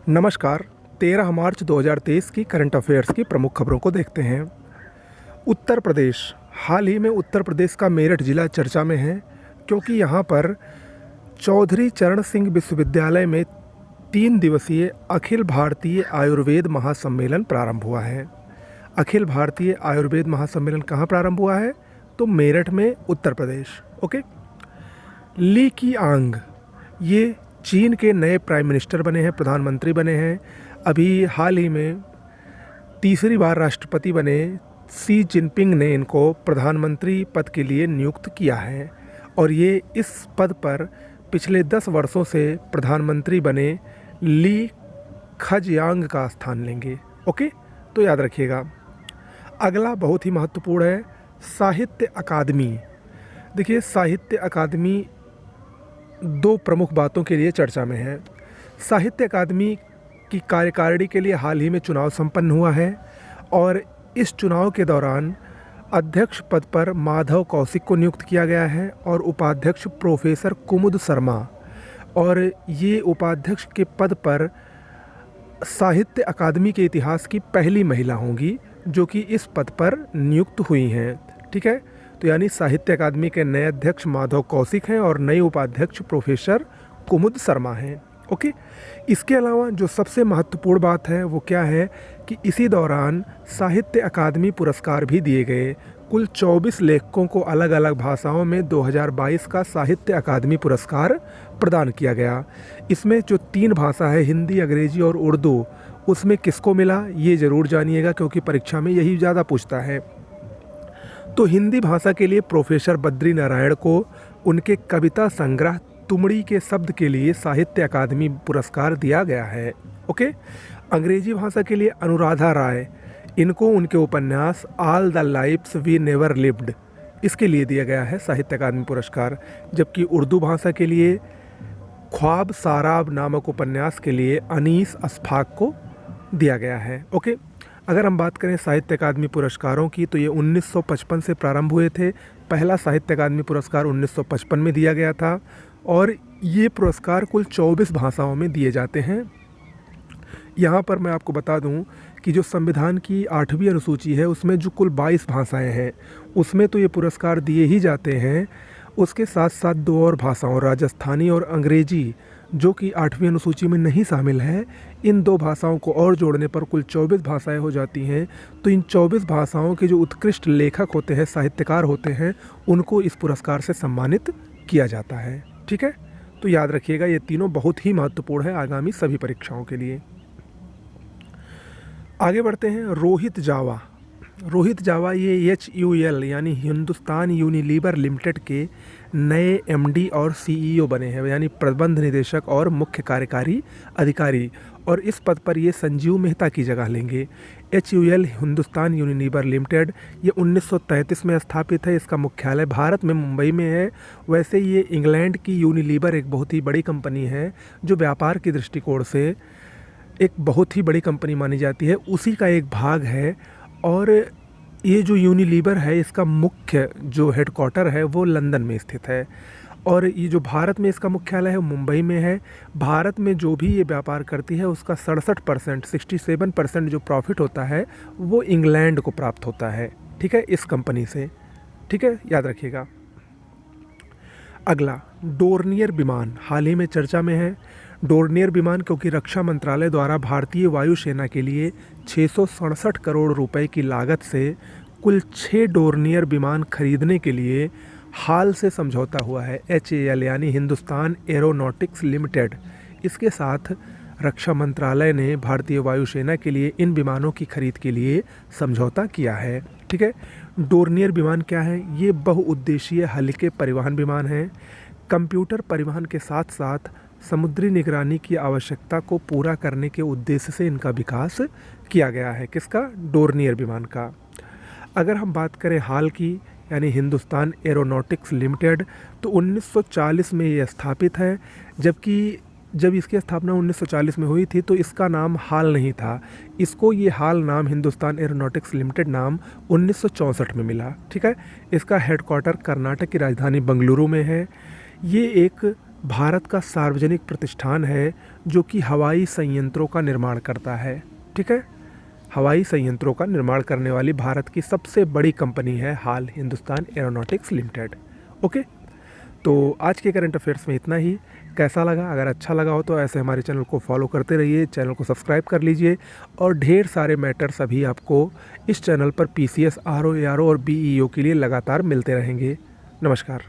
नमस्कार। 13 मार्च 2023 की current affairs की प्रमुख खबरों को देखते हैं। उत्तर प्रदेश। हाल ही में उत्तर प्रदेश का मेरठ जिला चर्चा में है क्योंकि यहाँ पर चौधरी चरण सिंह विश्वविद्यालय में 3 दिवसीय अखिल भारतीय आयुर्वेद महासम्मेलन प्रारंभ हुआ है। अखिल भारतीय आयुर्वेद महासम्मेलन कहाँ प्रारंभ हुआ है? तो मेरठ में, उत्तर प्रदेश। ओके। ली कीआंग ये चीन के नए प्राइम मिनिस्टर बने हैं, प्रधानमंत्री बने हैं। अभी हाल ही में तीसरी बार राष्ट्रपति बने शी जिनपिंग ने इनको प्रधानमंत्री पद के लिए नियुक्त किया है और ये इस पद पर पिछले 10 वर्षों से प्रधानमंत्री बने ली खजियांग का स्थान लेंगे। ओके, तो याद रखिएगा। अगला बहुत ही महत्वपूर्ण है, साहित्य अकादमी। देखिए, साहित्य अकादमी 2 प्रमुख बातों के लिए चर्चा में है। साहित्य अकादमी की कार्यकारिणी के लिए हाल ही में चुनाव संपन्न हुआ है और इस चुनाव के दौरान अध्यक्ष पद पर माधव कौशिक को नियुक्त किया गया है और उपाध्यक्ष प्रोफेसर कुमुद शर्मा, और ये उपाध्यक्ष के पद पर साहित्य अकादमी के इतिहास की पहली महिला होंगी जो कि इस पद पर नियुक्त हुई हैं। ठीक है, तो यानी साहित्य अकादमी के नए अध्यक्ष माधव कौशिक हैं और नए उपाध्यक्ष प्रोफेसर कुमुद शर्मा हैं। ओके। इसके अलावा जो सबसे महत्वपूर्ण बात है वो क्या है कि इसी दौरान साहित्य अकादमी पुरस्कार भी दिए गए। कुल 24 लेखकों को अलग अलग भाषाओं में 2022 का साहित्य अकादमी पुरस्कार प्रदान किया गया। इसमें जो 3 भाषा है, हिंदी, अंग्रेजी और उर्दू, उसमें किसको मिला ये ज़रूर जानिएगा क्योंकि परीक्षा में यही ज़्यादा पूछता है। तो हिंदी भाषा के लिए प्रोफेसर बद्री नारायण को उनके कविता संग्रह तुमड़ी के शब्द के लिए साहित्य अकादमी पुरस्कार दिया गया है। ओके। अंग्रेजी भाषा के लिए अनुराधा राय, इनको उनके उपन्यास all the lives we never lived, इसके लिए दिया गया है साहित्य अकादमी पुरस्कार। जबकि उर्दू भाषा के लिए ख्वाब साराब नामक उपन्यास के लिए अनीस अशफाक को दिया गया है। ओके। अगर हम बात करें साहित्य अकादमी पुरस्कारों की तो ये 1955 से प्रारंभ हुए थे। पहला साहित्य अकादमी पुरस्कार 1955 में दिया गया था और ये पुरस्कार कुल 24 भाषाओं में दिए जाते हैं। यहाँ पर मैं आपको बता दूँ कि जो संविधान की 8वीं अनुसूची है उसमें जो कुल 22 भाषाएं हैं उसमें तो ये पुरस्कार दिए ही जाते हैं। उसके साथ साथ 2 और भाषाओं, राजस्थानी और अंग्रेजी, जो कि 8वीं अनुसूची में नहीं शामिल है, इन 2 भाषाओं को और जोड़ने पर कुल 24 भाषाएं हो जाती हैं। तो इन 24 भाषाओं के जो उत्कृष्ट लेखक होते हैं, साहित्यकार होते हैं, उनको इस पुरस्कार से सम्मानित किया जाता है। ठीक है, तो याद रखिएगा ये तीनों बहुत ही महत्वपूर्ण है आगामी सभी परीक्षाओं के लिए। आगे बढ़ते हैं। रोहित जावा। रोहित जावा ये HUL यानी हिंदुस्तान यूनिलीवर लिमिटेड के नए MD और CEO बने हैं, यानी प्रबंध निदेशक और मुख्य कार्यकारी अधिकारी, और इस पद पर ये संजीव मेहता की जगह लेंगे। HUL हिंदुस्तान यूनिलीवर लिमिटेड ये 1933 में स्थापित है। इसका मुख्यालय भारत में मुंबई में है। वैसे ये इंग्लैंड की यूनिलीवर एक बहुत ही बड़ी कंपनी है जो व्यापार की दृष्टिकोण से एक बहुत ही बड़ी कंपनी मानी जाती है, उसी का एक भाग है। और ये जो यूनिलीवर है इसका मुख्य जो हेडक्वार्टर है वो लंदन में स्थित है और ये जो भारत में इसका मुख्यालय है वो मुंबई में है। भारत में जो भी ये व्यापार करती है उसका 67%, 67% जो प्रॉफिट होता है वो इंग्लैंड को प्राप्त होता है। ठीक है, इस कंपनी से। ठीक है, याद रखिएगा। अगला, डोर्नियर विमान हाल ही में चर्चा में है। डोर्नियर विमान क्योंकि रक्षा मंत्रालय द्वारा भारतीय वायुसेना के लिए 667 करोड़ रुपए की लागत से कुल 6 डोर्नियर विमान खरीदने के लिए हाल से समझौता हुआ है। HAL यानी हिंदुस्तान एरोनॉटिक्स लिमिटेड, इसके साथ रक्षा मंत्रालय ने भारतीय वायुसेना के लिए इन विमानों की खरीद के लिए समझौता किया है। ठीक है, डोर्नियर विमान क्या है? ये बहुउद्देशीय हल्के परिवहन विमान हैं। कंप्यूटर परिवहन के साथ साथ समुद्री निगरानी की आवश्यकता को पूरा करने के उद्देश्य से इनका विकास किया गया है। किसका? डोर्नियर विमान का। अगर हम बात करें हाल की, यानी हिंदुस्तान एरोनॉटिक्स लिमिटेड, तो 1940 में ये स्थापित है। जबकि जब इसकी स्थापना 1940 में हुई थी तो इसका नाम हाल नहीं था। इसको ये हाल नाम हिंदुस्तान एरोनॉटिक्स लिमिटेड नाम 1964 में मिला। ठीक है, इसका हेडक्वार्टर कर्नाटक की राजधानी बंगलुरु में है। ये एक भारत का सार्वजनिक प्रतिष्ठान है जो कि हवाई संयंत्रों का निर्माण करता है। ठीक है, हवाई संयंत्रों का निर्माण करने वाली भारत की सबसे बड़ी कंपनी है हाल हिंदुस्तान एरोनॉटिक्स लिमिटेड। ओके, तो आज के करंट अफेयर्स में इतना ही। कैसा लगा? अगर अच्छा लगा हो तो ऐसे हमारे चैनल को फॉलो करते रहिए, चैनल को सब्सक्राइब कर लीजिए और ढेर सारे मैटर्स अभी आपको इस चैनल पर PCS, RO, ARO और BEO के लिए लगातार मिलते रहेंगे। नमस्कार।